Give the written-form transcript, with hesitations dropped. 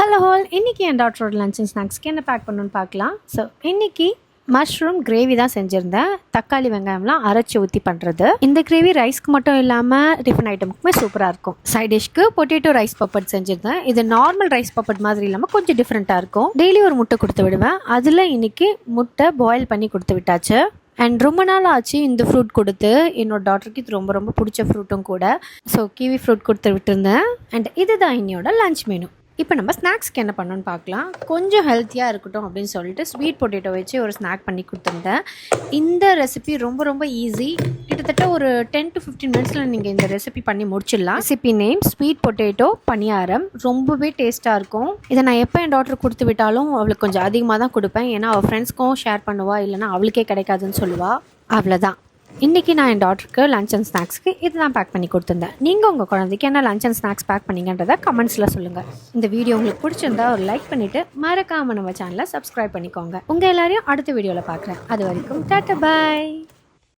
Hello hall, இன்றைக்கி என் டாக்டரோட lunch and ஸ்நாக்ஸ்க்கு என்ன பேக் பண்ணணுன்னு பார்க்கலாம். ஸோ இன்றைக்கி மஷ்ரூம் கிரேவி தான் செஞ்சுருந்தேன். தக்காளி வெங்காயம்லாம் அரைச்சி ஊற்றி பண்ணுறது. இந்த கிரேவி ரைஸ்க்கு மட்டும் இல்லாமல் டிஃபன் ஐட்டமுக்குமே சூப்பராக இருக்கும். சைட் டிஷ்க்கு பொட்டேட்டோ ரைஸ் பப்பட் செஞ்சுருந்தேன். இது நார்மல் ரைஸ் பப்பட் மாதிரி இல்லாமல் கொஞ்சம் டிஃப்ரெண்ட்டாக இருக்கும். டெய்லி ஒரு முட்டை கொடுத்து விடுவேன். அதில் இன்றைக்கி முட்டை பாயில் பண்ணி கொடுத்து விட்டாச்சு. அண்ட் ரொம்ப நாள் ஆச்சு இந்த ஃப்ரூட் கொடுத்து. என்னோடய டாக்டருக்கு இது ரொம்ப ரொம்ப பிடிச்ச ஃப்ரூட்டும் கூட. ஸோ கிவி ஃப்ரூட் கொடுத்து விட்டுருந்தேன். அண்ட் இதுதான் இன்னையோட லஞ்ச் மெனு. இப்போ நம்ம ஸ்நாக்ஸ்க்கு என்ன பண்ணணும்னு பார்க்கலாம். கொஞ்சம் ஹெல்த்தியாக இருக்கட்டும் அப்படின்னு சொல்லிட்டு ஸ்வீட் பொட்டேட்டோ வச்சு ஒரு ஸ்நாக் பண்ணி கொடுத்துருந்தேன். இந்த ரெசிபி ரொம்ப ரொம்ப ஈஸி. கிட்டத்தட்ட ஒரு 10 to 15 மினிட்ஸில் நீங்கள் இந்த ரெசிபி பண்ணி முடிச்சிடலாம். ரெசிபி நேம் ஸ்வீட் பொட்டேட்டோ பணியாரம். ரொம்பவே டேஸ்ட்டாக இருக்கும். இதை நான் எப்போ என் டாக்டர் கொடுத்து விட்டாலும் அவளுக்கு கொஞ்சம் அதிகமாக தான் கொடுப்பேன். ஏன்னா அவள் ஃப்ரெண்ட்ஸ்க்கும் ஷேர் பண்ணுவா, இல்லைனா அவளுக்கே கிடைக்காதுன்னு சொல்லுவாள். அவ்வளோதான். இன்றைக்கி நான் என் டாக்டருக்கு லஞ்ச் அண்ட் ஸ்நாக்ஸ்க்கு இது தான் பேக் பண்ணி கொடுத்துருந்தேன். நீங்கள் உங்கள் குழந்தைக்கு என்ன லஞ்ச் அண்ட் ஸ்நாக்ஸ் பேக் பண்ணிங்கன்றதை கமெண்ட்ஸில் சொல்லுங்கள். இந்த வீடியோ உங்களுக்கு பிடிச்சிருந்தா ஒரு லைக் பண்ணிவிட்டு மறக்காமல் நம்ம சேனலை சப்ஸ்கிரைப் பண்ணிக்கோங்க. உங்கள் எல்லாரையும் அடுத்த வீடியோவில் பார்க்குறேன். அது வரைக்கும் டாட்டா பாய்.